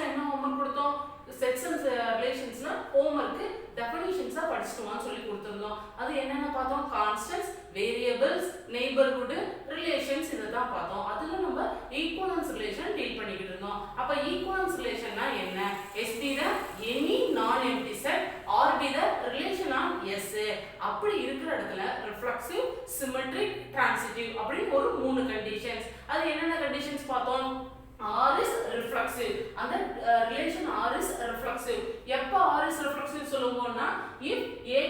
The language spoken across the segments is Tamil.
கிளாஸ்ல என்ன ஹோம்வொர்க் கொடுத்தோம்? செட்ஸ் அண்ட் ரிலேஷன்ஸ்னா ஹோம்வொர்க் டெஃபினிஷன்ஸா படிச்சுட்டுவான்னு சொல்லி கொடுத்திருந்தோம். அது என்னென்ன பார்த்தோம்? கான்ஸ்டன்ட்ஸ், வேரியபிள்ஸ், நெய்பர்ஹுட், ரிலேஷன்ஸ் இதெல்லாம் பார்த்தோம். அதுல நம்ம ஈக்குவலன்ஸ் ரிலேஷன் டீல் பண்ணிக்கிட்டு இருந்தோம். அப்ப ஈக்குவலன்ஸ் ரிலேஷன்னா என்ன? S be the any non-empty set or be the relation on S. அப்படி இருக்கிற இடத்துல ரிஃப்ளெக்சிவ், சிமெட்ரிக், ட்ரான்சிட்டிவ் அப்படின்னு ஒரு 3 கண்டிஷன்ஸ். அது என்னென்ன கண்டிஷன்ஸ் பார்த்தோம்? R is reflexive. அந்த relation R is reflexive. எப்ப R is reflexive சொல்லுவோம்னா if A,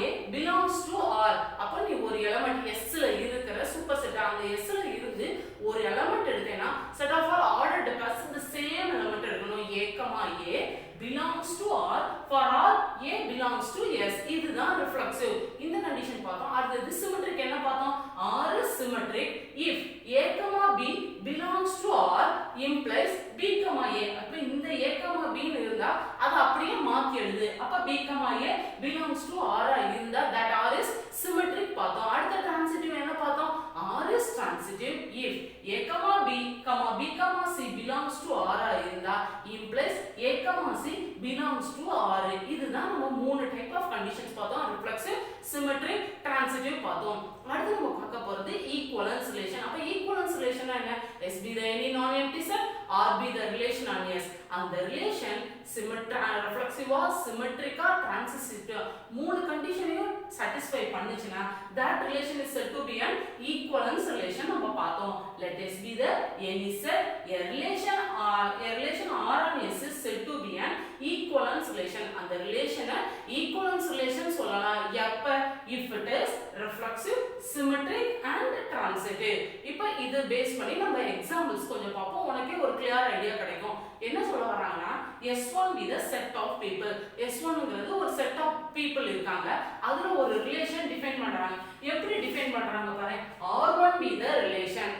A belongs to R. அப்ப நீ ஒரு எலிமெண்ட் S ல இருக்கிற சூப்பர் செட் அந்த S ல இருந்து ஒரு element எடுத்தேனா set of all ordered pairs the same element எடுக்கணும். A, A belongs to R for all A belongs to S. இதுதான் reflexive. இந்த கண்டிஷன் பார்த்தோம். அடுத்து symmetric என்ன பார்த்தோம்? R is symmetric if A, B belongs to R implies B, A. அப்ப இந்த A, B ன்னு இருந்தா அது அப்படியே மாத்தி எழுது. அப்ப B, A belongs to R இருந்தா that R is symmetric பார்த்தோம். அடுத்த transitive என்ன பார்த்தோம்? R is transitive if A, B, C belongs to R இருந்தா implies A, C belongs to R. இதுதான் நம்ம 3 டைப் ஆஃப் கண்டிஷன்ஸ் பார்த்தோம். ரிஃப்ளெக்சிவ், சிமெட்ரிக், ட்ரான்சிட்டிவ் பார்த்தோம். அடுத்து நம்ம பார்க்க போறது ஈக்குவலன்ஸ் ரிலேஷன். அப்ப ஈக்குவலன்ஸ் ரிலேஷன் என்ன? S be the any non-empty set, R be the relation on S. அந்த ரிலேஷன் ரிஃப்ளெக்சிவா, சிமெட்ரிக்கா, ட்ரான்சிட்டிவா 3 கண்டிஷனையும் satisfy பண்ணுச்சுனா that relation is said to be an equivalence relation. நம்ம பார்த்தோம். Let S be the any set, a relation R on S is said to be an equivalence relation. அந்த ரிலேஷனை equivalence relation சொல்லலாம். எப்ப? if it is reflexive, symmetric and transitive. இப்போ இது பேஸ் பண்ணி நம்ம எக்ஸாம்பிள்ஸ் கொஞ்சம் பார்ப்போம். உனக்கே ஒரு clear ஐடியா கிடைக்கும். என்ன சொல்ல வராங்கன்னா S1 be the set of people. S1ங்கிறது ஒரு set of people இருக்காங்க. அதுல ஒரு ரிலேஷன் டிஃபைன் பண்றாங்க. எப்படி டிஃபைன் பண்றாங்க பாருங்க. R1 be the relation.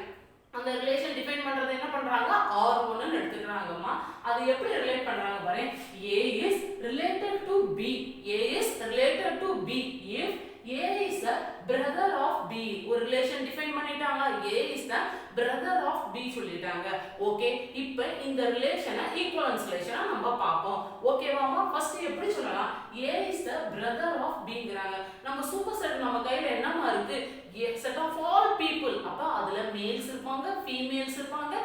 அந்த ரிலேஷன் டிஃபைன் பண்றது என்ன பண்றாங்க? R1 ன்னு எடுத்துக்கறாங்கம்மா. அது எப்படி ரிலேட் பண்றாங்க பாருங்க. A is related to B. A is related to B if A is the brother of B. ஒரு ரிலேஷன் டிஃபைன் பண்ணிட்டாங்க. A is the brother of B சொல்லிட்டாங்க. ஓகே, இப்போ இந்த ரிலேஷனை ஈக்குவலன்ஸ் ரிலேஷனா நம்ம பாப்போம். ஓகேவாமா? ஃபர்ஸ்ட் எப்படி சொல்லலாம்? A is the brother of Bங்கறாங்க. நம்ம சூப்பர் செட் நம்ம கையில என்னமா இருக்கு? A set of all people. அப்ப அதுல மேல்ஸ் இருப்பாங்க, ஃபீமேல்ஸ் இருப்பாங்க,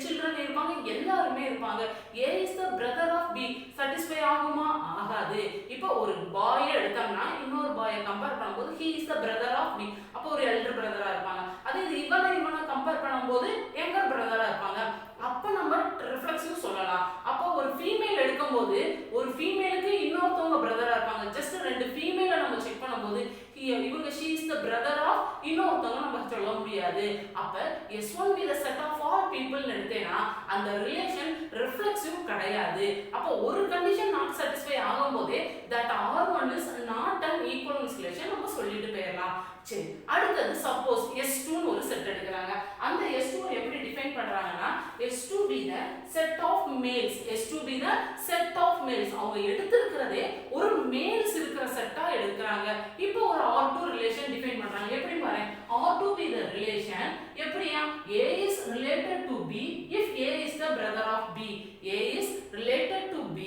children இருப்பாங்க, எல்லாரும் இருப்பாங்க. A is the brother of B. satisfy ஆகுமா? ஆகாது. இப்போ ஒரு பாய் எடுத்தோம்னா இன்னொரு பாயை கம்பேர் பண்ணும்போது he is the brother of B. அப்போ ஒரு elder brother-ஆ இருப்பாங்க. அதே இது இவனை கம்பேர் பண்ணும்போது younger brother-ஆ இருப்பாங்க. அப்ப நம்ம ரிஃப்ளெக்சிவ் சொல்லலாம். அப்போ ஒரு ஃபீமேல் எடுக்கும்போது ஒரு ஃபீமேலுக்கு இன்னொருத்தவங்க பிரதரா இருப்பாங்க. ஜஸ்ட் 2 ஃபீமேலை நம்ம செக் பண்ணும்போது இவங்க she is the brother of இன்னொருத்தவங்க நம்ம சொல்ல முடியாது. அப்ப S1 be the set of all people எடுத்தேனா அந்த ரிலேஷன் ரிஃப்ளெக்சிவ் கிடையாது. அப்போ ஒரு கண்டிஷன் நாட் satisfy ஆகும்போது that R1 is not an equivalence relation நம்ம சொல்லிட்டு போயிடலாம். சரி, அடுத்து சப்போஸ் S2 ன்னு ஒரு செட் எடுக்கறாங்க. அந்த S2 எப்படி டிஃபைன் பண்றாங்கன்னா S2 be the set of males. S2 be the set of males. அவங்க எடுத்துக்கிறதே ஒரு மேல்ஸ் இருக்கிற செட்டா எடுக்கறாங்க. இப்போ ஒரு R2 ரிலேஷன் டிஃபைன் பண்றாங்க. எப்படி பாருங்க. R2 be the relation எப்படியா? A is related to B if A is the brother of B. A is related to B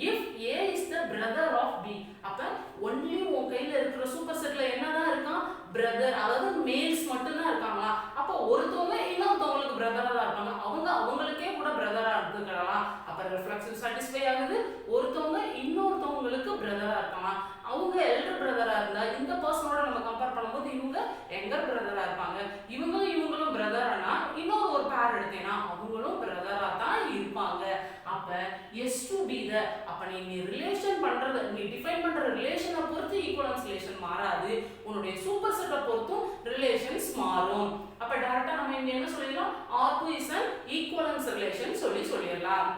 if A is the brother of B. அப்ப only உங்க கையில இருக்கிற சூப்பர் செட்ல என்னதான் இருக்கான்? பிரதர், அதாவது மேல்ஸ் மட்டும் தான் இருக்காங்களா? அப்ப ஒருத்தவங்க இன்னொருத்தவங்களுக்கு பிரதரா தான் இருப்பாங்க. அவங்களுக்கே கூட பிரதரா எடுத்துக்கலாம். அப்ப ரிஃப்ளெக்சிவ் satisfy ஆகுது. ஒருத்தவங்க இன்னொருத்தவங்களுக்கு பிரதரா இருக்காங்க. அவங்க எல்டர் பிரதரா இருந்தா இந்த பர்சனோட நம்ம கம்பேர் பண்ணும்போது இவங்க யங்கர் பிரதரா இருப்பாங்க. இவங்களும் பிரதரானா இன்னொரு ஒரு பேர் எடுத்தேனா அவங்களும் பிரதரா தான் இருப்பாங்க. அப்ப S2 be the அப்ப நீ ரிலேஷன் பண்றது நீ டிஃபைன் பண்ற ரிலேஷனை பொறுத்து ஈக்குவலன்ஸ் ரிலேஷன் மாறாது. உன்னுடைய சூப்பர் செட்டை பொறுத்தும் ரிலேஷன்ஸ் மாறும். அப்ப டைரக்டா நம்ம இங்க என்ன சொல்லிடலாம்? R2 is an equivalence relation சொல்லிடலாம்.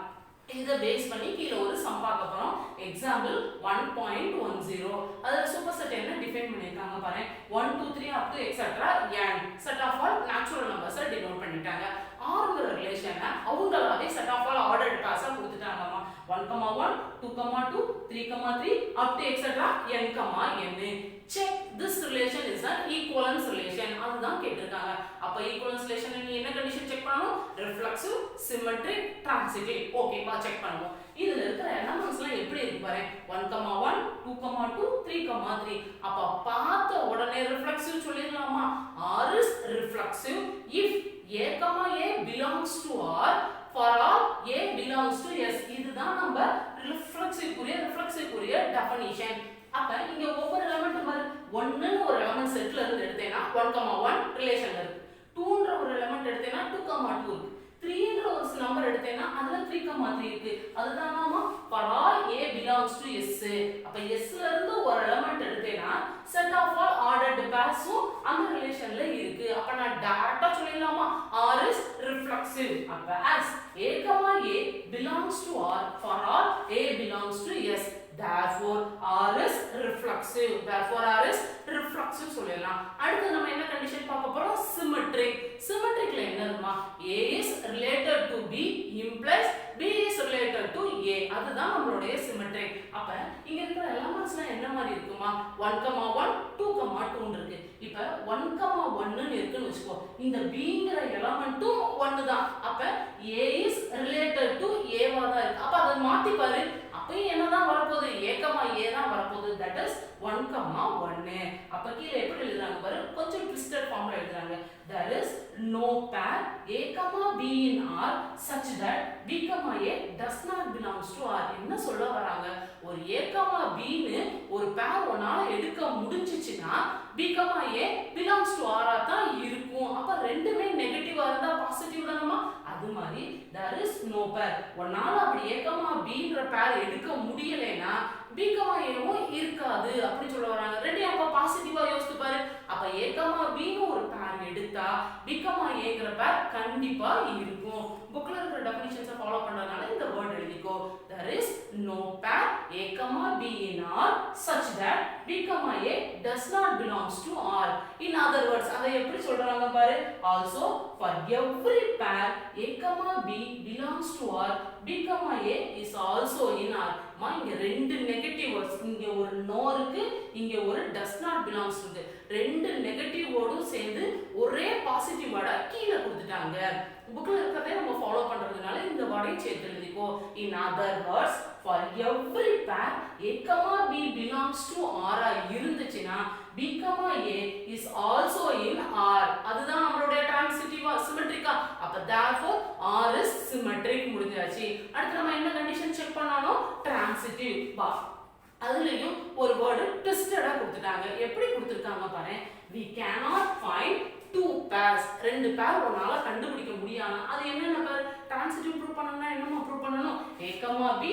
இத பேஸ் பண்ணி கீழ ஒரு சம் பார்க்க போறோம். எக்ஸாம்பிள் 1.10. அதுல சூப்பர் செட் என்ன டிஃபைன் பண்ணிருக்காங்க பாருங்க. 1 2 3 up to etc n set of all natural numbers denote பண்ணிட்டாங்க. R ங்கற ரிலேஷனை அவங்களாவே set of all ordered pairs கொடுத்துட்டாங்கமா. 1, 1 2, 2, 3, 3 up to etc. n, n. Check this relation is an equivalence relation. அதுதான் கேட்டிருக்காங்க. அப்ப equivalence relation நீ என்ன கண்டிஷன் செக் பண்ணனும்? reflexive, symmetric, transitive. ஓகே பா செக் பண்ணுவோம். இதுல இருக்கிற எலிமெண்ட்ஸ்லாம் எப்படி இருக்கு பாரு. 1, 1, 2, 2, 3, 3. அப்ப பார்த்த உடனே reflexive சொல்லிரலாமா? R is reflexive if a, a belongs to R for all a belongs to S. இதுதான் நம்ம reflexive குரிய definition. அப்ப இங்க ஒவ்வொரு எலிமெண்ட் பாரு 1 ன்னு ஒரு எலிமெண்ட் செட்ல இருந்து எடுத்தேனா 1, 1 ரிலேஷன்ல இருக்கு. 2 ன்ற ஒரு எலிமெண்ட் எடுத்தேனா 2, 2 இருக்கு. 3 ன்ற ஒரு நம்பர் எடுத்தேனா அதுல 3, 3 இருக்கு. அதுதான் நாம for all a belongs to S. அப்ப S ல இருந்து ஒரு element எடுத்தேனா set of all ordered pairs அந்த ரிலேஷன்ல இருக்கு. அப்ப நான் டைரக்டா சொல்லிடலாமா R is reflexive. அப்ப as a, a belongs to R for all a belongs to S. Therefore R is reflexive. சொல்லலாம். அடுத்து நம்ம என்ன கண்டிஷன் பார்க்க போறோம்? symmetric. symmetricல என்ன இருக்குமா? A is related to B implies B is related to A. அதுதான் நம்மளுடைய symmetric. அப்ப இங்க இருக்கிற எலிமெண்ட்ஸ்லாம் என்ன மாதிரி இருக்குமா? 1, 1, 2, 2 இருக்கு. இப்ப 1, 1 ன்னு இருக்குன்னு வெச்சுக்கோ. இந்த Bங்கற எலிமெண்ட்டும் 1 தான். அப்ப A is related to A வா தான் இருக்கு. அப்ப அத மாத்தி பாரு. அப்ப என்னதான் வரப்போகுது? A, A தான் வரப்போகுது. that is 1, 1. அப்ப கீழ எப்படி எழுதுறாங்க பாரு. கொஞ்சம் twisted formல எழுதுறாங்க. there is no pair A, B in R such that B, A does not belongs to R. என்ன சொல்ல வராங்க? ஒரு A, B ன்னு ஒரு பேர் ஒன்னால எடுக்க முடிஞ்சிச்சுனா B, A belongs to R ஆ தான் இருக்கும். அப்ப ரெண்டுமே நெகட்டிவா இருந்தா பாசிட்டிவ் தானமா? அது மாதிரி there is no pair. ஒன்னால அப்படி A, B ன்ற பேர் எடுக்க முடியலனா B, Aவும் இருக்காது அப்படி சொல்ல வராங்க. ரெண்டையும் அப்ப பாசிட்டிவா யோசிச்சு பாரு. அப்ப A, B ன்னு ஒரு பேர் எடுத்தா B, Aங்கற பேர் கண்டிப்பா இருக்கும். புக்ல இருக்கிற டெஃபினிஷன்ஸ ஃபாலோ பண்றதுனால இந்த word எழுதிக்கோ. there is no pair A, B in R such that B, A does not belongs to R. in other words அதை எப்படி சொல்றாங்க பாரு. also for every pair A, B belongs to R B, A is also in R. இங்க ரெண்டு நெகட்டிவ் வேர்ட்ஸ், இங்க ஒரு நோ இருக்கு, இங்க ஒரு does not belongs இருக்கு. ரெண்டு நெகட்டிவ் வேர்டும் சேர்ந்து ஒரே பாசிட்டிவ் வேர்டா கீழ கொடுத்துட்டாங்க. புக்ல இருக்கறதை நம்ம ஃபாலோ பண்றதுனால இந்த வேர்டை சேர்த்து எழுதிக்கோ. in other words for every pair A, B belongs to R ஆ இருந்துச்சுனா B, A is also in R. அதுதான் நம்மளுடைய transitive symmetric. அப்ப therefore R is symmetric முடிஞ்சாச்சு. அடுத்து நம்ம என்ன கண்டிஷன் செக் பண்ணனும்? transitive. அதுலயும் ஒரு வேர்ட் ட்விஸ்டடா கொடுத்துட்டாங்க. எப்படி கொடுத்திருக்காங்க பாரு. we cannot find two pairs. ரெண்டு பேர் ஒன்னால கண்டுபிடிக்க முடியாது. அது என்னென்ன பேர்? transitive ப்ரூவ் பண்ணனும்னா என்னமா ப்ரூவ் பண்ணனும்? A, B,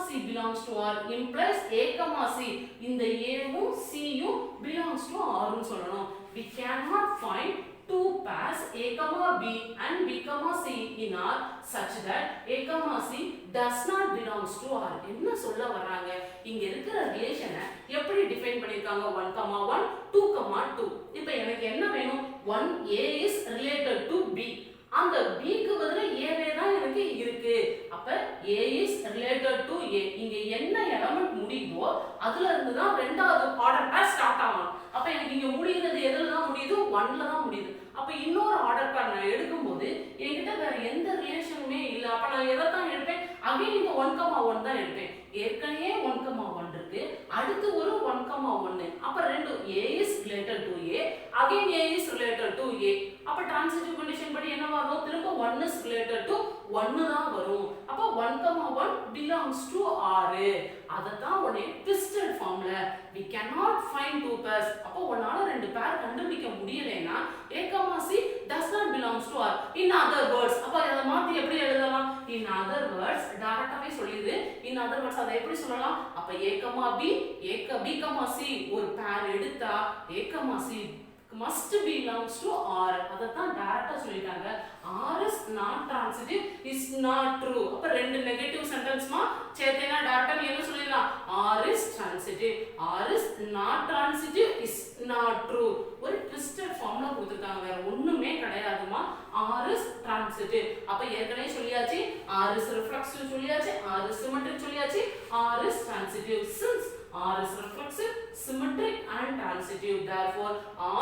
C belongs to R implies A, C. இந்த A வும் C யும் belongs to R னு சொல்லணும். we cannot find two pairs A, B and B, C in R such that A, C does not belongs to R. என்ன சொல்ல வராங்க? இங்க இருக்கிற ரிலேஷனை எப்படி டிஃபைன் பண்ணிருக்காங்க? 1, 1, 2, 2. இப்போ எனக்கு என்ன வேணும்? 1 A is related to B. அந்த B க்கு பதிலா A வே தான் எனக்கு இருக்கு. அப்ப A is related to A. இங்க என்ன எலிமெண்ட் முடியுதோ அதுல இருந்து தான் இரண்டாவது ஆர்டர் பேர் ஸ்டார்ட் ஆகும். அப்ப எனக்கு இங்க முடியுது எதுல தான் முடியுது? 1ல தான் முடியுது. அப்ப இன்னொரு ஆர்டர் பேர் நான் எடுக்கும்போது என்கிட்ட வேற எந்த ரிலேஷனுமே இல்ல. அப்ப நான் எதை தான் எடுப்பேன்? அகைன் இந்த 1, 1 தான் எடுப்பேன். ஏற்கனவே 1, 1 இருக்கு. அடுத்து ஒரு 1, 1. அப்ப ரெண்டு A is related to A, again A is related to A. அப்ப transitive condition படி என்ன வரும்? திரும்ப 1 is related to 1 தான் வரும். அப்ப 1, 1 belongs to R. அததான் உடனே twisted formல we cannot find two pairs. அப்ப ஒன்னால ரெண்டு பேர் கண்டுபிடிக்க முடியலனா A, C does not belongs to R. in other words அப்ப அத மாத்தி எப்படி எழுதலாம்? in other words டைரக்டாவே சொல்லிடு. in other words அத எப்படி சொல்லலாம்? அப்ப A, B, C ஒரு பேர் எடுத்தா A, C must belongs to R. அததான் டைரக்டா சொல்லிட்டாங்க. R is not transitive is not true. அப்ப ரெண்டு நெகட்டிவ் சென்டென்ஸ்மா சேர்த்தேனா டைரக்டா நீ என்ன சொல்லிடலாம்? R is transitive. R is not transitive is not true. ஒரு twisted ஃபார்ம்ல கொடுத்திருக்காங்க. வேற ஒண்ணுமே கிடையாதுமா. R is transitive. அப்ப ஏற்கனவே சொல்லியாச்சு R is reflexive சொல்லியாச்சு, R is symmetric சொல்லியாச்சு R is transitive. Since R is reflexive, symmetric and transitive, therefore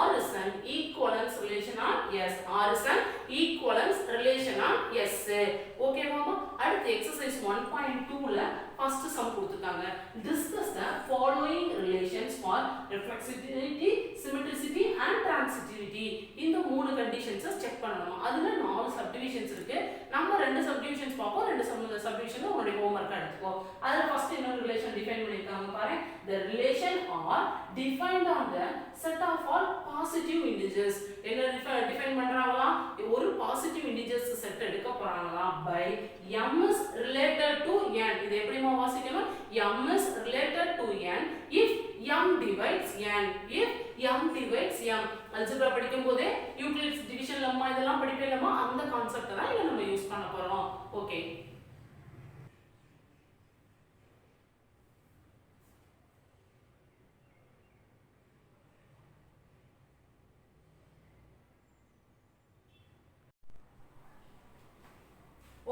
R is an equivalence relation on S. R is an equivalence relation on S. Okay மாமா? அடுத்து exercise 1.2 ல first sum கொடுத்திருக்காங்க. Discuss the following relations for reflexivity, symmetricity and transitivity. இந்த மூணு conditions செக் பண்ணணும். அதுல 4 subdivisions இருக்கு. நம்ம ரெண்டு subdivisions பார்ப்போம். ரெண்டு subdivision உங்களுடைய homework எடுத்துக்கோ. அதுல first என்ன relation define பண்ணிருக்காங்க பாருங்க. The relation are defined on the set of all positive integers. என்ன define பண்றாங்களா? ஒரு positive integers set எடுக்க போறாங்களா by m is related to n. இது எப்படிமா வாசிக்கணும்? m is related to n if m divides n. If m divides m. Algebra படிக்கும் போதே யூக்ளிட்ஸ் டிவிஷன் லெம்மா இதெல்லாம் படிப்பீங்களா? அந்த கான்செப்ட் தான் இங்க நம்ம யூஸ் பண்ண போறோம். ஓகே.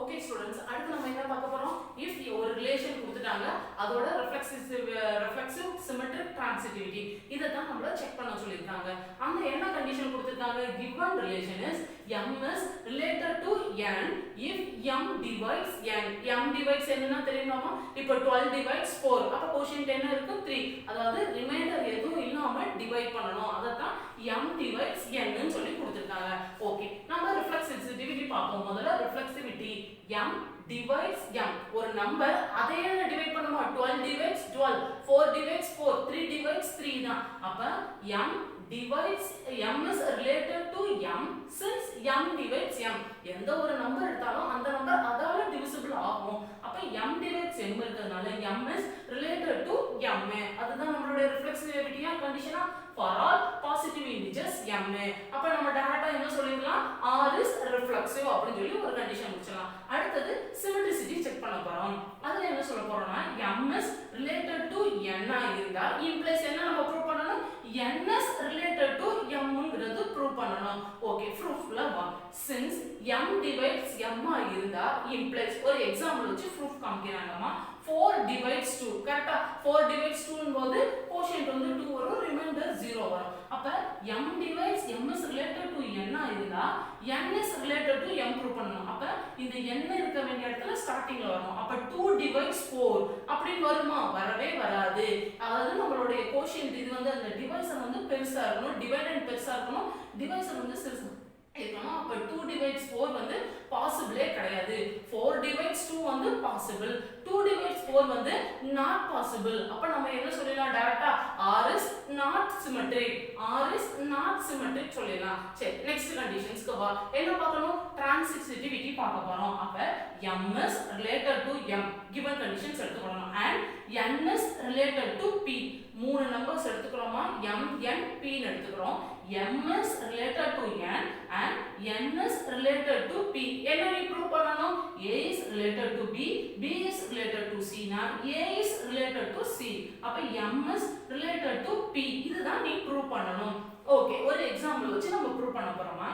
ஓகே ஸ்டூடண்ட்ஸ், அடுத்து நம்ம என்ன பார்க்க போறோம்? if ஒரு ரிலேஷன் கொடுத்துட்டாங்க, அதோட reflexive symmetric transitivity இத தான் நம்மள செக் பண்ண சொல்லிருக்காங்க. அந்த என்ன கண்டிஷன் கொடுத்திருக்காங்க? given relation is m is related to n if m divides n. m divides என்னன்னா தெரியுமாமா? இப்போ 12 divides 4. அப்ப கோஷியன்ட் என்ன இருக்கு? 3. அதாவது ரிமைண்டர் எதுவும் இல்லாம டிவைட் பண்ணனும். அத தான் m divides n ன்னு சொல்லி கொடுத்திருக்காங்க. ஓகே, நம்ம reflexivity பார்ப்போம். முதல்ல reflexivity m divides m. ஒரு நம்பர் அதே டிவைட் பண்ணுமா? 12 divides 12, 4 divides 4, 3 divides 3 தான். அப்ப m divides m is related to m since m divides m. எந்த ஒரு நம்பர் எடுத்தாலும் அந்த நம்பர் அதால டிவிசிபிள் ஆகும். அப்ப m divides m இருக்கிறதுனால m is related to m. அதுதான் நம்மளுடைய ரிஃப்ளெக்சிவிட்டியா கண்டிஷனா for all positive integers m. அப்ப நம்ம டைரக்டா என்ன சொல்லிடலாம்? R is reflexive அப்படினு சொல்லி ஒரு கண்டிஷன் முடிச்சலாம். அடுத்து symmetricity செக் பண்ண போறோம். அதுல என்ன சொல்ல போறோம்னா m is related to n ஆ இருந்தா implies என்ன நம்ம ப்ரூவ் பண்ணனும்? n is related to m ங்கிறது ப்ரூவ் பண்ணனும். ஓகே, ப்ரூஃப்ல வா. since m divides m ஆ இருந்தா implies ஒரு எக்ஸாம்பிள் வச்சு ப்ரூஃப் காமிக்கறாங்கமா. 4 divides 2. கரெக்ட்டா? 4 divides 2 னும்போது கோஷியன்ட் வந்து 2 வரும், ரிமைண்டர் 0 வரும். அப்ப m divides m is related to n ஆ இருந்தா n is related to m prove பண்ணனும். அப்ப இந்த n இருக்க வேண்டிய இடத்துல ஸ்டார்டிங்ல வரணும். அப்ப 2 divides 4 அப்படி வருமா? வரவே வராது. அதாவது நம்மளுடைய கோஷியன்ட் இது வந்து அந்த டிவைசர் வந்து பெருசா இருக்கணும், டிவைடண்ட் பெருசா இருக்கணும், டிவைசர் வந்து சிறுசா இருக்கணும். அப்ப 2 divides 4 வந்து பாசிபிளே கிடையாது. 4 divides 2 வந்து பாசிபிள், 2 divides 4 வந்து நாட் பாசிபிள். அப்ப நம்ம என்ன சொல்லலாம்? டைரக்டா R is not symmetric. R is not symmetric சொல்லலாம். சரி, நெக்ஸ்ட் கண்டிஷன்ஸ்க்கு வா. என்ன பார்க்கணும்? transitivity பார்க்க போறோம். அப்ப m is related to m. given conditions எடுத்துக்கறோம். and n is related to p. மூணு நம்பர்ஸ் எடுத்துக்கறோமா? m n p ன்னு எடுத்துக்கறோம். m is related to n and n is related to p. என்ன நீ ப்ரூவ் பண்ணனும்? a is related to b, b is related to c னா a is related to c. அப்ப m is related to p. இதுதான் நீ ப்ரூவ் பண்ணனும். ஓகே, ஒரு எக்ஸாம்பிள் வச்சு நம்ம ப்ரூவ் பண்ண போறோமா?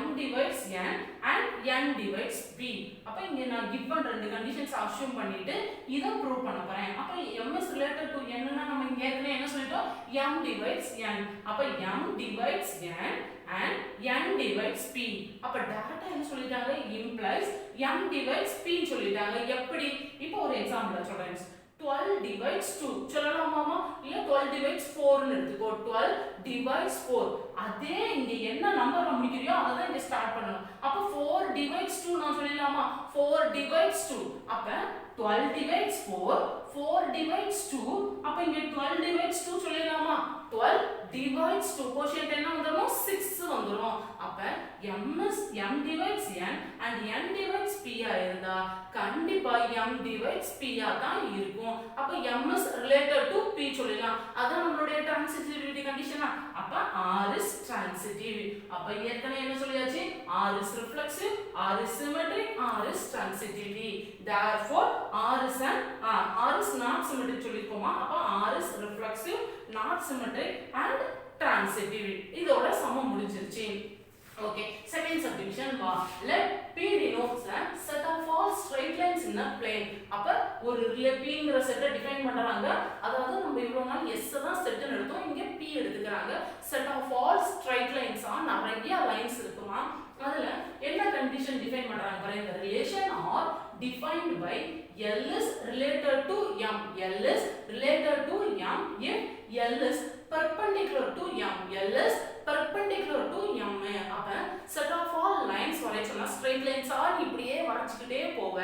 m divides n and n divides p. அப்ப இங்க நான் given ரெண்டு கண்டிஷன்ஸ் அஸ்யூம் பண்ணிட்டு இத ப்ரூவ் பண்ண போறேன். அப்ப m is related to n னா நம்ம இங்க ஏற்கனவே என்ன சொல்லிட்டோம்? m divides n. அப்ப m divides n and n divides p. அப்ப டைரக்டா என்ன சொல்லிட்டாங்க? implies m divides p சொல்லிட்டாங்க. எப்படி? இப்போ ஒரு எக்ஸாம்பிள் சொல்றேன். 12 divides 2 சொல்லலாமாமா? இல்ல 12 divides 4 ன்னு எடுத்துக்கோ. 12 divides 4. அதே இங்க என்ன நம்பர்ல முடிக்கிறியோ அத தான் இங்க ஸ்டார்ட் பண்ணனும். அப்ப 4 divides 2 நான் சொல்லலாமா? 4 divides 2. அப்ப 12 divides 4, 4 divides 2. அப்ப இங்க 12 divides 2 சொல்லலாமா? 12 divides 2 கோஷியன்ட் என்ன வந்துரும்? 6 வந்துரும். அப்ப m divides n and n divides p ஆ இருந்தா கண்டிப்பா m divides p ஆ தான் இருக்கும். அப்ப m is related to p சொல்லலாம். அதான் நம்மளுடைய transitivity கண்டிஷனா. அப்ப R is transitive. அப்ப ஏற்கனவே என்ன சொல்லியாச்சு? R is reflexive, R is symmetric, R is transitivity. Therefore R is not symmetric சொல்லிருக்கோமா? அப்ப R is reflexive, not symmetric and transitive. இதோட சமம் முடிஞ்சிருச்சு. Okay, second subdivision va. Let P denotes a set of all straight lines in a plane. அப்ப ஒரு Pங்கிற செட்டை டிஃபைன் பண்றாங்க. அதாவது நம்ம இவ்வளவு நாள் S தான் செட்னு எடுத்தோம். இங்க P எடுத்துக்கறாங்க. Set of all straight lines நிறைய லைன்ஸ் இருக்குமா. அதுல என்ன கண்டிஷன் டிஃபைன் பண்றாங்க பாருங்க. The relation are defined by L is related to M. L is related to M if L is perpendicular to M. L is perpendicular to M. அப்ப set of all lines வரைச்சோம்னா straight lines இப்படியே வரைச்சிட்டே போவ.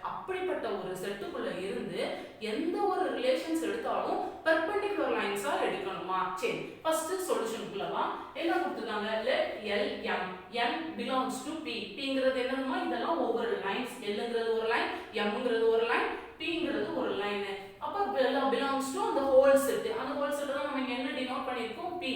அப்படிப்பட்ட ஒரு செட்டுக்குள்ள இருந்து எந்த ஒரு ரிலேஷன்ஸ் எடுத்தாலும் perpendicular lines எடுக்கணுமா. சரி, ஃபர்ஸ்ட் சொல்யூஷனுக்குள்ள வா. என்ன கொடுத்திருக்காங்க? let L M. N belongs to P. Pங்கிறது என்னதுமா? இதெல்லாம் ஒவ்வொரு லைன்ஸ். Lங்கிறது ஒரு லைன், Mங்கிறது ஒரு லைன், Pங்கிறது ஒரு லைன். அப்ப belongs to the whole set. அந்த whole set தான் நம்ம என்ன டினோட் பண்ணிருக்கோம்? P.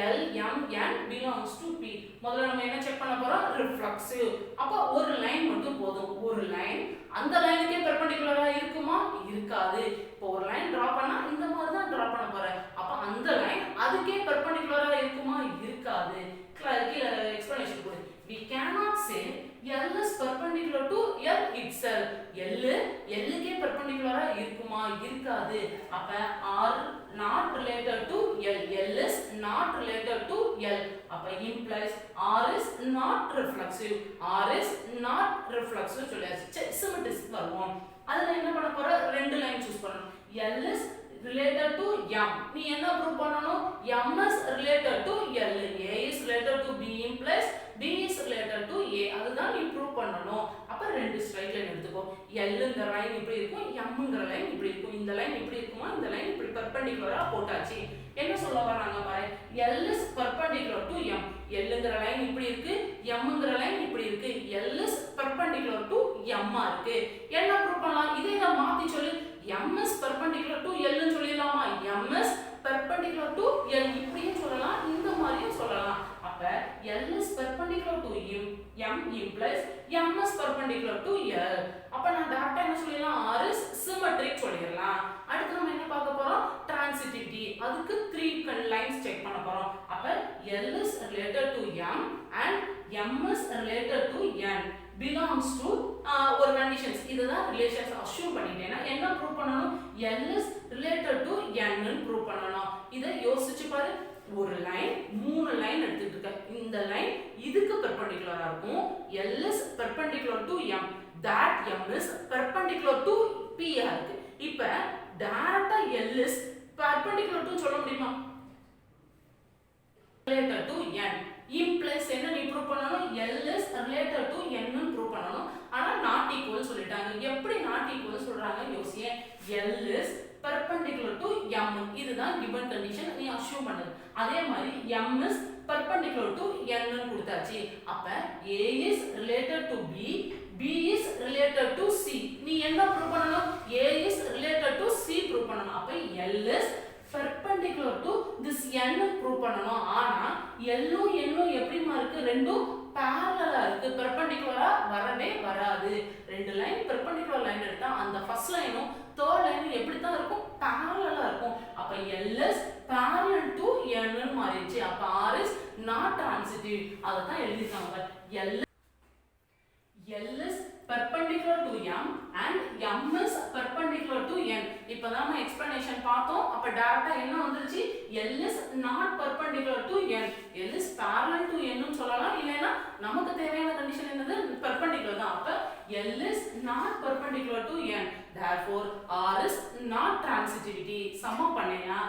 L M N belongs to P. முதல்ல நம்ம என்ன செக் பண்ண போறோம்? ரிஃப்ளெக்சிவ். அப்ப ஒரு லைன் மட்டும் போதும். ஒரு லைன் அந்த லைனுக்கே பெர்பெண்டிகுலரா இருக்குமா? இருக்காது. இப்போ ஒரு லைன் டிரா பண்ணா இந்த மாதிரி தான் டிரா பண்ண போறேன். அப்ப அந்த லைன் அதுக்கே பெர்பெண்டிகுலரா இருக்குமா? இருக்காது. கீழ எக்ஸ்பிளனேஷன் போடு. We cannot say L is perpendicular to L itself. L க்கே பெர்பெண்டிகுலரா இருக்குமா? இருக்காது. அப்ப R not related to L. L is not related to L. அப்ப implies R is not reflexive. R is not reflexive சொல்லியாச்சு. சிமெட்ரிக் வருவோம். அதுல என்ன பண்ண போற? ரெண்டு லைன் சூஸ் பண்ணனும். L is related to M. நீ என்ன ப்ரூவ் பண்ணனும்? M is related to L. A is related to B implies B is related to A. அதுதான் நீ ப்ரூவ் பண்ணனும். அப்ப ரெண்டு ஸ்ட்ரைட் லைன் எடுத்துக்கோ. Lங்கற லைன் இப்படி இருக்கும், Mங்கற லைன் இப்படி இருக்கும். இந்த லைன் இப்படி இருக்குமா? இந்த லைன் இப்படி பெர்பெண்டிகுலரா போட்டாச்சு. என்ன சொல்ல வராங்க பாரு. L is perpendicular to M. Lங்கற லைன் இப்படி இருக்கு, Mங்கற லைன் இப்படி இருக்கு. L is perpendicular to M இருக்கு. என்ன ப்ரூவ் பண்ணலாம்? இதை நான் மாத்தி சொல்லு. M is perpendicular to L ன்னு சொல்லிடலாமா? M is perpendicular to L இப்படியும் சொல்லலாம், இந்த மாதிரியும் சொல்லலாம். அப்ப L is perpendicular to M implies M is perpendicular to L. அப்ப நான் டைரக்டா என்ன சொல்லலாம்? R is symmetric சொல்லிடலாம். அடுத்து நம்ம என்ன பார்க்க போறோம்? transitivity. அதுக்கு 3 லைன்ஸ் செக் பண்ண போறோம். அப்ப L is related to M and M is related to N belongs to ஒரு கண்டிஷன்ஸ். இதுதான் ரிலேஷன்ஸ் அஸ்யூம் பண்ணிட்டேனா என்ன ப்ரூவ் பண்ணனும்? L is related to N ன்னு ப்ரூவ் பண்ணனும். இத யோசிச்சு பாரு. ஒரு லைன் மூணு லைன் எடுத்துட்டு இருக்க. இந்த லைன் இதுக்கு பெர்பெண்டிகுலரா இருக்கும். L is perpendicular to M. that M is perpendicular to P இருக்கு. இப்ப டைரக்டா L is perpendicular to சொல்ல முடியுமா? related to N implies என்ன நீ ப்ரூவ் பண்ணனும்? L is related to N ன்னு ப்ரூவ் பண்ணனும். ஆனா not equal சொல்லிட்டாங்க. எப்படி not equal சொல்றாங்க யோசியே. L is perpendicular to M. இதுதான் given condition நீ அஸ்யூம் பண்ணது. அதே மாதிரி M is perpendicular to N ன்னு கொடுத்தாச்சு. அப்ப A is related to B, B is related to C. நீ என்ன ப்ரூவ் பண்ணனும்? A is related to C prove பண்ணனும். அப்ப L is perpendicular to this N prove பண்ணனும். ஆனா L ம் N ம் எப்படிமா இருக்கு? ரெண்டும் parallel இருக்கு. perpendicular வரவே வராது. ரெண்டு லைன் perpendicular லைன் எடுத்தா அந்த ஃபர்ஸ்ட் லைனும் third லைனும் எப்படி தான் இருக்கும்? parallel இருக்கும். அப்ப L is parallel to N ன்னு மாறிடுச்சு. அப்ப R is not transitive. அத தான் எழுதிருக்காங்க. L is perpendicular to M and M is perpendicular to N. இப்பதான் நம்ம எக்ஸ்பிளனேஷன் பார்த்தோம். அப்ப டைரக்டா என்ன வந்துருச்சு? L is not perpendicular to N. L is parallel to N ன்னு சொல்லலாம். இல்லனா நமக்கு தேவையான கண்டிஷன் என்னது? perpendicular தான். அப்ப L is not perpendicular to N. Therefore R is not transitivity. சமம் பண்ணேனா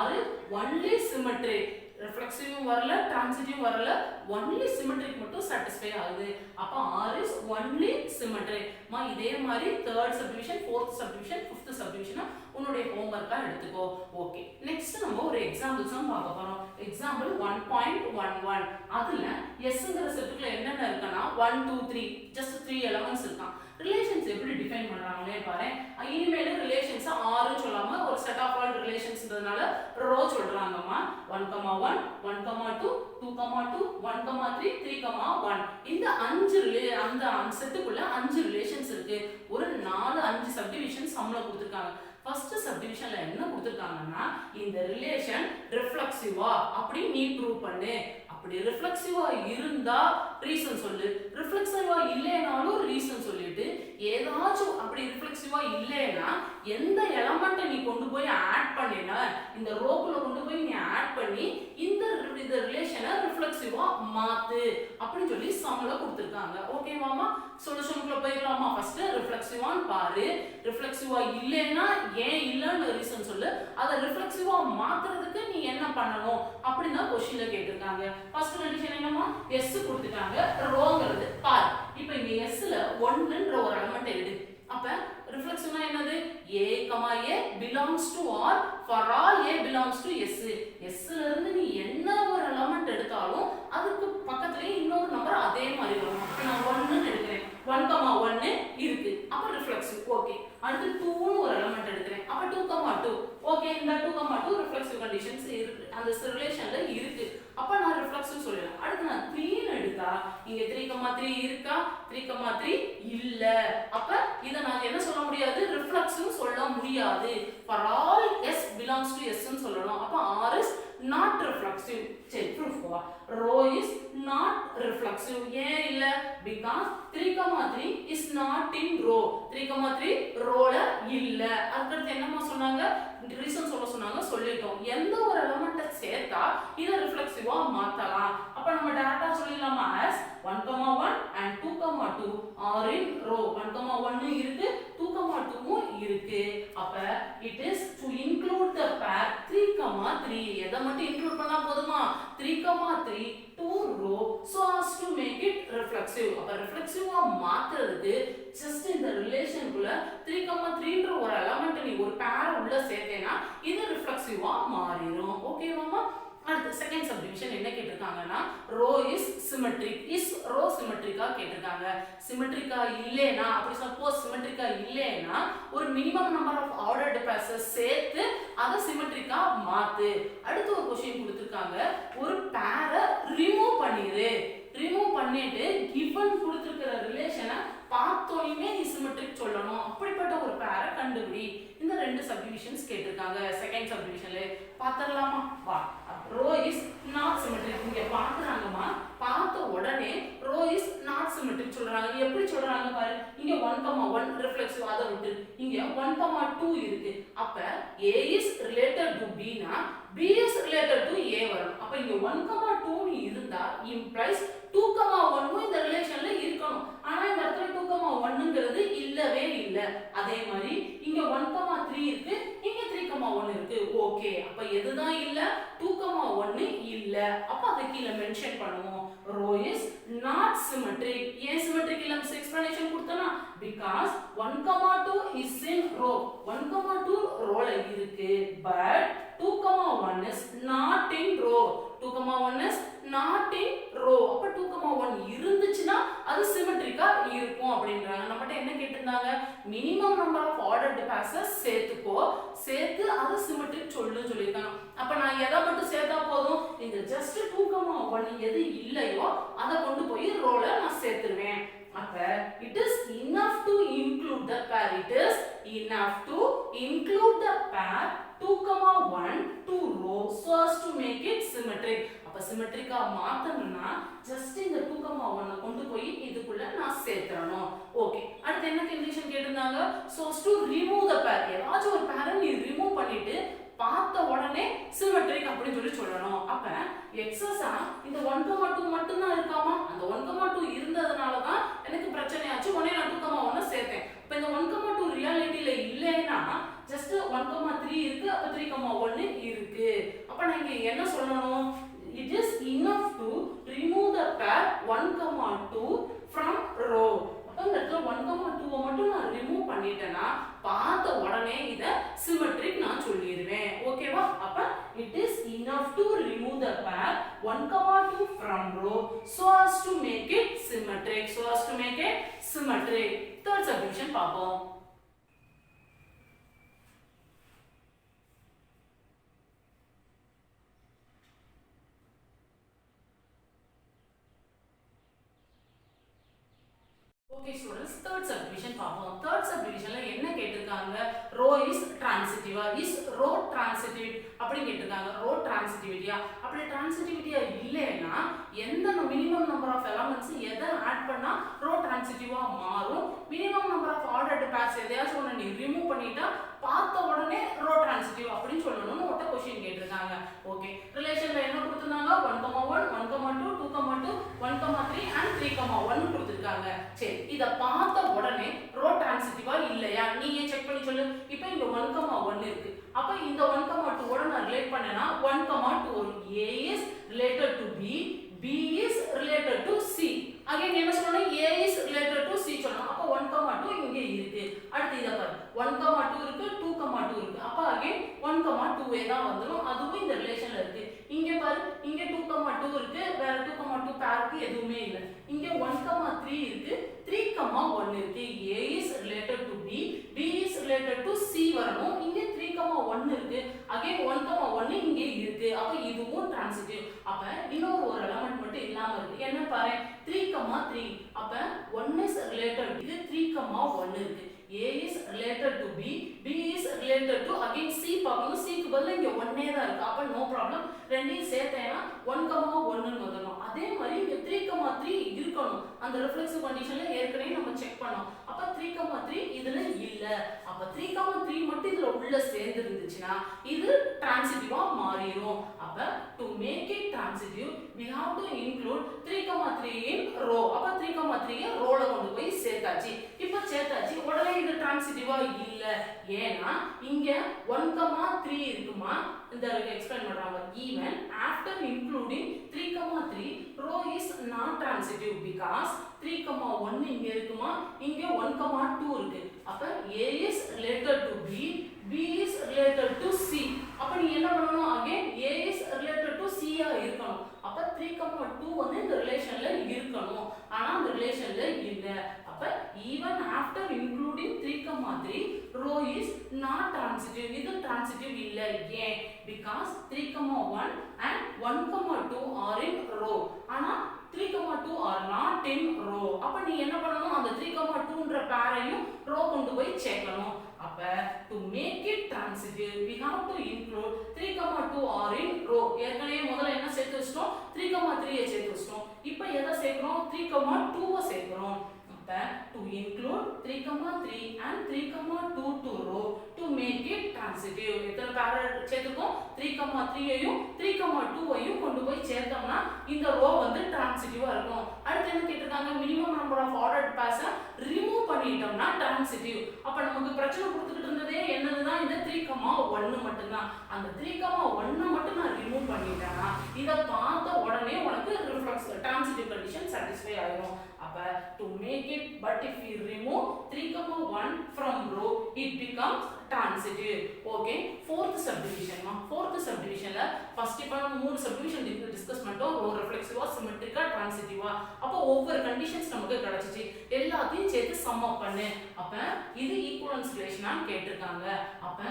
R is only symmetric. reflexive வரல, transitive வரல, only symmetric மட்டும் satisfy ஆகுது. அப்ப R is only symmetric. இதே மாதிரி third subdivision, fourth subdivision, fifth subdivision உன்னுடைய ஹோம்வொர்க்கா எடுத்துக்கோ. ஓகே, நெக்ஸ்ட் நம்ம ஒரு எக்ஸாம்பிள்ஸ் பார்க்க போறோம். எக்ஸாம்பிள் 1.11. அதுல Sங்கற செட்டுக்குள்ள என்னென்ன இருக்குன்னா 1 2 3 just 3 எலிமெண்ட்ஸ் இருக்கான். ரிலேஷன்ஸ் எப்படி டிஃபைன் பண்றாங்களே பாரு. இனிமேல் ரிலேஷன்ஸ் R ன்னு சொல்லாம ஒரு செட் ஆஃப் ஆல் ரிலேஷன்ஸ்ன்றதுனால ரோ சொல்றாங்கம்மா. 1, 1, 2, 2, 1, 3, 3, 1. இந்த அந்த செட்டுக்குள்ள 5 ரிலேஷன்ஸ் இருக்கு. ஒரு 4-5 சப்டிவிஷன் சம்ல கொடுத்திருக்காங்க. ஃபர்ஸ்ட் சப்டிவிஷன்ல என்ன கொடுத்திருக்காங்கன்னா இந்த ரிலேஷன் ரிஃப்ளெக்சிவா அப்படி நீ ப்ரூவ் பண்ணு. அப்ப அப்படி ரிஃப்ளெக்சிவா இருந்தா ரீசன் சொல்லு, ரிஃப்ளெக்சிவா இல்லைனாலும் ரீசன் சொல்லிட்டு ஏதாச்சும் அப்படி ரிஃப்ளெக்சிவா இல்லைன்னா எந்த எலமெண்ட்டை நீ கொண்டு போய் ஆட் பண்ணினா இந்த ரோக்குள்ள கொண்டு போய் நீ ஆட் பண்ணி இந்த ரிலேஷனை ரிஃப்ளெக்சிவா மாத்து அப்படின்னு சொல்லி சம்ல கொடுத்துருக்காங்க. ஓகேவாமா? சொல்யூஷனுக்குள்ள போயிடலாமா? ஃபர்ஸ்ட் ரிஃப்ளெக்சிவான்னு பாரு, ரிஃப்ளெக்சிவா இல்லைன்னா ஏன் இல்லைன்னு ரீசன் சொல்லு, அதை ரிஃப்ளெக்சிவா மாத்துறதுக்கு நீ என்ன பண்ணணும் அப்படின்னு தான் கொஸ்டின்ல கேட்டிருக்காங்க. ஃபர்ஸ்ட் கண்டிஷன் என்னமா? எஸ் கொடுத்துட்டாங்க, ரோங்கிறது பாரு. இப்போ இங்க எஸ்ல 1ன்ற ஒரு எலிமெண்ட் எடு. அப்ப ரிஃப்ளெக்சிவ்னா என்னது? a, a belongs to r for all a belongs to s. s ல இருந்து நீ என்ன ஒரு எலிமெண்ட் எடுத்தாலும் அதுக்கு பக்கத்துலயே இன்னொரு நம்பர் அதே மாதிரி வரும். அப்ப நான் 1 ன்னு எடுக்கிறேன், 1, 1 இருக்கு, அப்ப ரிஃப்ளெக்சிவ். ஓகே. அடுத்து 2 ன்னு ஒரு எலிமெண்ட் எடுக்கிறேன், அப்ப 2, 2. ஓகே, இந்த 2, 2 ரிஃப்ளெக்சிவ் கண்டிஷன்ஸ் இருக்கு, அந்த ரிலேஷன்ல இருக்கு, அப்ப நான் ரிஃப்ளெக்சிவ் சொல்லலாம். அடுத்து நான் 3 ன்னு எடுத்தா இங்க 3, 3 இருக்கா? 3, 3 இல்ல. அப்ப இத நான் என்ன சொல்ல முடியாது? ரிஃப்ளெக்சிவ் சொல்ல முடியாது. for all s belongs to s ன்னு சொல்லணும். அப்ப r is not reflexive. சரி, proof வா? row is not reflexive. ஏன் இல்ல? because 3, 3 is not in row. 3, 3 ரோல இல்ல. அதுக்கு என்னமா சொன்னாங்க? ரீசன் சொல்ல சொன்னாங்க, சொல்லிட்டோம். எந்த ஒரு எலிமெண்ட்டை சேர்த்தா இத ரிஃப்ளெக்சிவா மாத்தலாம். அப்ப நம்ம டைரக்டா சொல்லிடலாமா? as 1, 1 and 2, 2 are in row. 1, 1 இருக்கு, 2, 2 இருக்கு. அப்ப it is to include the pair 3, 3. எதை மட்டும் இன்க்ளூட் பண்ணா போதுமா? 3, 3 to row so as to make it reflexive. அப்ப ரிஃப்ளெக்சிவா மாத்துறதுக்கு ஜஸ்ட் இந்த ரிலேஷனுக்குள்ள 3, 3ன்ற ஒரு எலிமெண்ட் நீ ஒரு பேர் உள்ள சேர்த்தேனா இது ரிஃப்ளெக்சிவா மாறிடும். ஓகேவாமா? அடுத்து செகண்ட் சப்டிவிஷன் என்ன கேட்டிருக்காங்கன்னா, rho is symmetric. Is rho சிமெட்ரிக்கா கேட்டிருக்காங்க. சிமெட்ரிக்கா இல்லைனா, அப்படி சப்போஸ் சிமெட்ரிக்கா இல்லைனா ஒரு minimum number of ordered pairs சேர்த்து அதை சிமெட்ரிக்கா மாத்து. அடுத்து ஒரு क्वेश्चन கொடுத்திருக்காங்க, ஒரு பேரை ரிமூவ் பண்ணிரு. ரிமூவ் பண்ணிட்டு கிவன் கொடுத்திருக்கிற ரிலேஷனை பார்த்தோனே நீ சிமெட்ரிக் சொல்லணும். அப்படிப்பட்ட ஒரு பேரை கண்டுபிடி. இந்த ரெண்டு சப்டிவிஷன்ஸ் கேட்டிருக்காங்க. செகண்ட் சப்டிவிஷன்ல பாத்தறலாமா? வா. Row is not symmetric. இங்க பாக்குறாங்கமா, பார்த்த உடனே ரோ இஸ் நாட் சிமெட்ரிக் சொல்றாங்க. எப்படி சொல்றாங்க பாரு. இங்க 1, 1 ரிஃப்ளெக்சிவ், அதை விட்டு இங்க 1, 2 இருக்கு. அப்ப a is related to b னா b is related to a வரும். அப்ப இங்க 1, 2 இருந்தா implies 2, 1 இந்த ரிலேஷன்ல இருக்கணும். ஆனா இந்த இடத்துல 2, 1ங்கிறது இல்லவே இல்ல. அதே மாதிரி இங்க 1, 3 இருக்கு, இங்க 3, 1 இருக்கு. ஓகே, அப்ப எதுதான் இல்ல? 2, 1 இல்ல. அப்ப அதை கீழ மென்ஷன் பண்ணுவோம். row is not symmetric. ஏன் symmetric இல்ல? எக்ஸ்பிளனேஷன் கொடுத்தனா because 1, 2 is in row. 1, 2 ரோல இருக்கு, but 2, 1 is not in row. 2, 1 is not in row. அப்ப 2, 1 இருந்துச்சுனா அது சிமெட்ரிக்கா இருக்கும் அப்படின்றாங்க. நம்மட்ட என்ன கேட்டிருந்தாங்க? மினிமம் நம்பர் ஆஃப் ஆர்டர்டு பேர்ஸஸ் சேர்த்துக்கோ, சேர்த்து அது சிமெட்ரிக் சொல்லுன்னு சொல்லிருக்காங்க. அப்ப நான் எதை மட்டும் சேர்த்தா போதும்? இந்த ஜஸ்ட் 2, 1 எது இல்லையோ அதை கொண்டு போய் ரோல நான் சேர்த்துருவேன். அப்ப it is enough to include the pair. It is enough to include the pair 2, 1 to row so as to make it symmetric. அப்ப சிமெட்ரிக்கா மாத்தணும்னா ஜஸ்ட் இந்த 2, 1 கொண்டு போய் இதுக்குள்ள நான் சேர்த்தறணும். ஓகே, அடுத்து என்ன கண்டிஷன் கேட்டிருந்தாங்க? so as to remove the pair. ஏதாச்சும் ஒரு பேரை நீ ரிமூவ் பண்ணிட்டு பார்த்த உடனே சிமெட்ரிக் அப்படின்னு சொல்லி சொல்லணும். அப்ப எக்ஸஸா இந்த 1, 2 மட்டும் தான் இருக்காமா? அந்த 1, 2 இருந்ததனால தான் எனக்கு பிரச்சனையாச்சு. உடனே நான் 2, 1 சேர்த்தேன். இப்ப இந்த 1, 2 ரியாலிட்டில இல்லைன்னா ஜஸ்ட் 1, 3 இருக்கு, அப்ப 3, 1 இருக்கு. அப்ப நான் இங்க என்ன சொல்லணும்? it is enough to remove the pair 1, 2 from row. அப்ப இந்த இடத்துல 1, 2 மட்டும் நான் ரிமூவ் பண்ணிட்டேனா பார்த்த உடனே இத சிமெட்ரிக் நான் சொல்லிடுவேன். ஓகேவா? அப்ப it is enough to remove the pair 1, 2 from row so as to make it symmetric. So as to make it symmetric. Third subdivision பாப்போம். ஓகே ஸ்டூடண்ட்ஸ், தேர்ட் சப்டிவிஷன் பார்ப்போம். தேர்ட் சப்டிவிஷன்ல என்ன கேட்டிருக்காங்க? ரோ இஸ் டிரான்சிட்டிவா, இஸ் ரோ டிரான்சிட்டிவ் அப்படி கேட்டிருக்காங்க. ரோ டிரான்சிட்டிவிட்டியா, அப்படி டிரான்சிட்டிவிட்டியா இல்லைன்னா எந்த மினிமம் நம்பர் ஆஃப் எலமெண்ட்ஸ் எதை ஆட் பண்ணா ரோ டிரான்சிட்டிவா மாறும்? Minimum number of ordered pairs எதையாச்சும் ஒன்று நீ ரிமூவ் பண்ணிட்டா பார்த்த உடனே ரோ டிரான்சிட்டிவ் அப்படின்னு சொல்லணும்னு ஒட்ட கொஸ்டின் கேட்டிருக்காங்க. ஓகே, ரிலேஷன்ல என்ன கொடுத்திருந்தாங்க? 1,1 1,2 2,2 1,3 and 3,1 கொடுத்திருக்காங்க. சரி, இத பார்த்த உடனே ரோ டிரான்சிட்டிவா இல்லையா நீயே செக் பண்ணி சொல்லு. இப்போ இங்க 1,1 இருக்கு. அப்ப இந்த 1,2 ஓட நான் ரிலேட் பண்ணேனா 1,2 வரும். A is related to B, B is related to C. Again என்ன சொல்லணும்? A is related to C சொல்லணும். அப்ப 1,2 இங்க இருக்கு. அடுத்து இத பாரு, 1,2 இருக்கு, 2,2 இருக்கு. அப்ப அகைன் 1,2 தான் வந்துரும். அதுவும் இந்த ரிலேஷன்ல இருக்கு. இங்க பாரு, இங்க 2,2 இருக்கு, வேற 2,2 பேருக்கு எதுவுமே இல்ல. இங்க 1,3 இருக்கு, 3,1 இருக்கு. A is related to B, B is related to C வரணும். இங்க 3,1 இருக்கு. அகைன் 1,1 இங்க இருக்கு. அப்ப இதுவும் டிரான்சிட்டிவ். அப்ப இன்னொரு ஒரு எலிமெண்ட் மட்டும் இல்லாம இருக்கு. என்ன பாரு, 3,3. அப்ப 1 is related, இது 3,1 இருக்கு. A is related to B, B is related to again C பார்க்கணும். C க்கு பதிலா இங்க 1 தான் இருக்கு. அப்ப நோ ப்ராப்ளம், ரெண்டையும் சேர்த்தேனா 1,1 ன்னு வந்துரும். அதே மாதிரி இங்க 3,3 இருக்கணும். அந்த ரிஃப்ளெக்சிவ் கண்டிஷன்ல ஏற்கனவே நம்ம செக் பண்ணோம். அப்ப 3,3 இதுல இல்ல. அப்ப 3,3 மட்டும் இதுல உள்ள சேர்ந்து இருந்துச்சுனா இது டிரான்சிட்டிவா மாறிரும். அப்ப to make it transitive we have to include 3,3 in row. அப்ப 3,3 ரோல கொண்டு போய் சேர்த்தாச்சு. இப்ப சேர்த்தாச்சு, உடனே இது டிரான்சிட்டிவா இல்ல. ஏனா இங்க 1,3 இருக்குமா, இந்த எக்ஸ்பிளைன் பண்றாங்க. even after including 3,3 row is not transitive because 3,1 இங்க இருக்குமா, இங்க 1,2 இருக்கு. அப்ப A is related to B, B is related to C. அப்ப நீ என்ன பண்ணனும்? Again A is related to C ஆ இருக்கணும். அப்ப 3,2 வந்து இந்த ரிலேஷன்ல இருக்கணும். ஆனா இந்த ரிலேஷன்ல இல்ல. அப்ப even after including 3,3 row is not transitive. இது transitive இல்ல. ஏன்? because 3,1 and 1,2 are in row. ஆனா 3,2 are not in row. அப்ப நீ என்ன பண்ணனும்? அந்த 3,2ன்ற பேரையும் row கொண்டு போய் சேர்க்கணும். அப்ப to make it transitive we have to include 3,2 are in row. ஏற்கனவே முதல்ல என்ன சேர்த்து வச்சிட்டோம்? 3,3 சேர்த்து வச்சிட்டோம். இப்போ எதை சேர்க்கறோம்? 3,2 சேர்க்கறோம். அப்ப to include 3,3 and 3,2 to row to make it transitive. எத்தனை பேர் சேர்த்துக்கோம்? 3,3 ஐயும் 3,2 ஐயும் கொண்டு போய் சேர்த்தோம்னா இந்த ரோ வந்து டிரான்சிட்டிவா இருக்கும். அடுத்து என்ன கேட்டிருக்காங்க? மினிமம் நம்பர் ஆஃப் ஆர்டர்ட் பேர்ஸை ரிமூவ் பண்ணிட்டோம்னா டிரான்சிட்டிவ். அப்ப நமக்கு பிரச்சனை கொடுத்துக்கிட்டு இருந்ததே என்னதுன்னா இந்த 3,1 மட்டும்தான். அந்த 3,1 மட்டும் நான் ரிமூவ் பண்ணிட்டேன்னா இதை பார்த்த உடனே உனக்கு ரிஃப்ளெக்ஸ் டிரான்சிட்டிவ் கண்டிஷன் சாட்டிஸ்ஃபை ஆயிடும். அப்ப to make it, but if we remove 3,1 from row it becomes transitive. Okay, fourth subdivision ma, fourth subdivisionல first இப்ப நம்ம மூணு சப்டிவிஷன் டிஸ்கஸ் பண்ணிட்டோம். ரோ ரிஃப்ளெக்சிவா, சிமெட்ரிக்கா, டிரான்சிட்டிவா. அப்ப ஒவ்வொரு கண்டிஷன்ஸ் நமக்கு கிடைச்சிச்சு. எல்லாத்தையும் சேர்த்து சம் அப் பண்ணு. அப்ப இது ஈக்குவலன்ஸ் ரிலேஷனான்னு கேட்டிருக்காங்க. அப்ப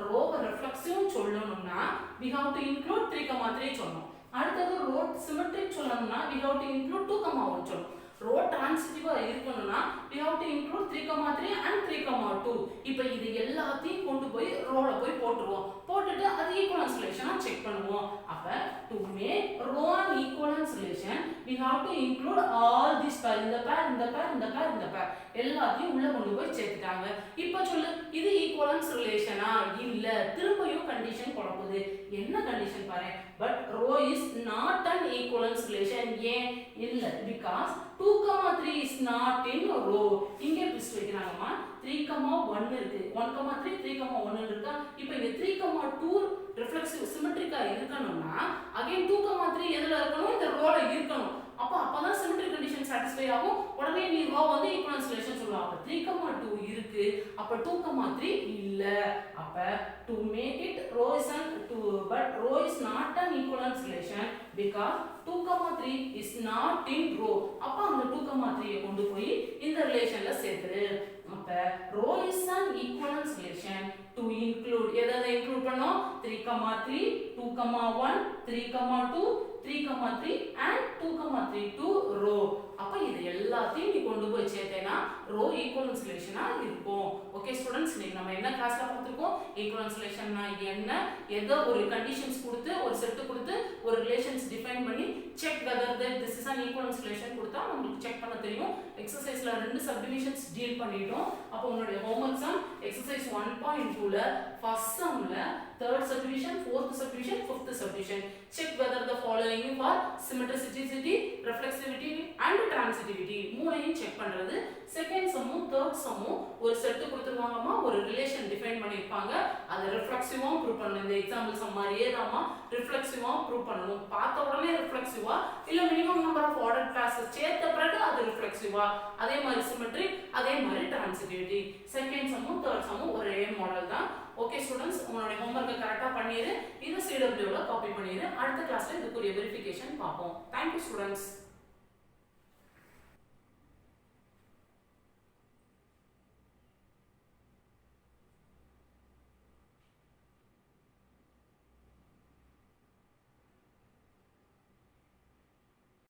ரோ ரிஃப்ளெக்சிவ் சொல்லணும்னா we have to include 3,3 சொல்லணும். அடுத்தது ரோ சிமெட்ரிக் சொல்லணும்னா we have to include 2,1 சொல்லணும். ரோ டிரான்சிட்டிவா இருக்கணும்னா we have to include 3,3 and 3,2. இப்போ இது எல்லாத்தையும் கொண்டு போய் ரோல போய் போட்டுருவோம். போட்டுட்டு அது ஈக்குவலன்ஸ் ரிலேஷனா செக் பண்ணுவோம். அப்ப to make row an equivalence relation we have to include all these pair, இந்த pair இந்த pair இந்த pair இந்த pair எல்லாத்தையும் உள்ள கொண்டு போய் சேர்த்துட்டாங்க. இப்போ சொல்லு, இது ஈக்குவலன்ஸ் ரிலேஷனா இல்ல? திரும்பியும் கண்டிஷன் குழப்புது. என்ன கண்டிஷன் பாரு? but row is not an equivalence relation. ஏன் இல்ல? because 2,3 is not in row. இங்க ட்விஸ்ட் வைக்கறாங்கமா. 3,1 இருக்கு, 1,3 3,1 இருக்கா. இப்போ இங்க 3,2 ரிஃப்ளெக்சிவ் சிமெட்ரிக்கா இருக்கணும்னா அகைன் 2,3 எதுல இருக்கணும்? இந்த ரோல இருக்கணும். அப்பதான் சிமெட்ரிக் கண்டிஷன் சாட்டிஸ்ஃபை ஆகும். உடனே நீ ரோ வந்து ஈக்குவலன்ஸ் ரிலேஷன் சொல்லலாம். அப்ப 3,2 இருக்கு, அப்ப 2,3 இல்ல. அப்ப to make it row is an but row is not an equivalence relation because 2,3 is not in row. அப்ப அந்த 2,3 கொண்டு போய் இந்த ரிலேஷன்ல சேர்த்துரு. அப்ப row is an equivalence relation to include எதை இன்க்ளூட் பண்ணோம்? 3,3 2,1 3,2 3,3 and 2,3 to row. அப்ப இது எல்லாத்தையும் நீ கொண்டு போய் சேர்த்தேனா ரோ ஈக்குவலன்ஸ் ரிலேஷனா இருக்கும். ஓகே ஸ்டூடண்ட்ஸ், நீங்க நம்ம என்ன கிளாஸ்ல பார்த்திருக்கோம், ஈக்குவலன்ஸ் ரிலேஷன்னா என்ன, ஏதோ ஒரு கண்டிஷன்ஸ் கொடுத்து ஒரு செட் கொடுத்து ஒரு ரிலேஷன்ஸ் டிஃபைன் பண்ணி check whether that this is an equivalence relation கொடுத்தா நமக்கு செக் பண்ண தெரியும். எக்ஸர்சைஸ்ல ரெண்டு சப்டிவிஷன்ஸ் டீல் பண்ணிட்டோம். அப்ப உங்களுடைய ஹோம்வொர்க் சம் எக்ஸர்சைஸ் 1.2ல ஃபர்ஸ்ட் சம்ல third subdivision, fourth subdivision, fifth subdivision. Check whether the following are symmetricity, reflexivity and transitivity. மூணையும் செக் பண்றது. செகண்ட் சம்மும் தேர்ட் சம்மும் ஒரு செட் கொடுத்துருவாங்கம்மா, ஒரு ரிலேஷன் டிஃபைன் பண்ணிருப்பாங்க. அதை ரிஃப்ளெக்சிவா ப்ரூவ் பண்ணணும். இந்த எக்ஸாம்பிள் சம் மாதிரியே தான்மா ரிஃப்ளெக்சிவா ப்ரூவ் பண்ணணும். பார்த்த உடனே ரிஃப்ளெக்சிவா இல்ல minimum number of order classes சேர்த்த பிறகு அது ரிஃப்ளெக்சிவா, அதே மாதிரி சிமெட்ரிக், அதே மாதிரி டிரான்சிட்டிவிட்டி. செகண்ட் சம்மும் தேர்ட் சம்மும் ஒரே மாடல் தான். ஓகே ஸ்டூடண்ட்ஸ், உங்களுடைய ஹோம்வொர்க்கை கரெக்டா பண்ணிரு. இதை CWல காப்பி பண்ணிரு. அடுத்த கிளாஸ்ல இதுக்குரிய வெரிஃபிகேஷன் பார்ப்போம். Thank you students.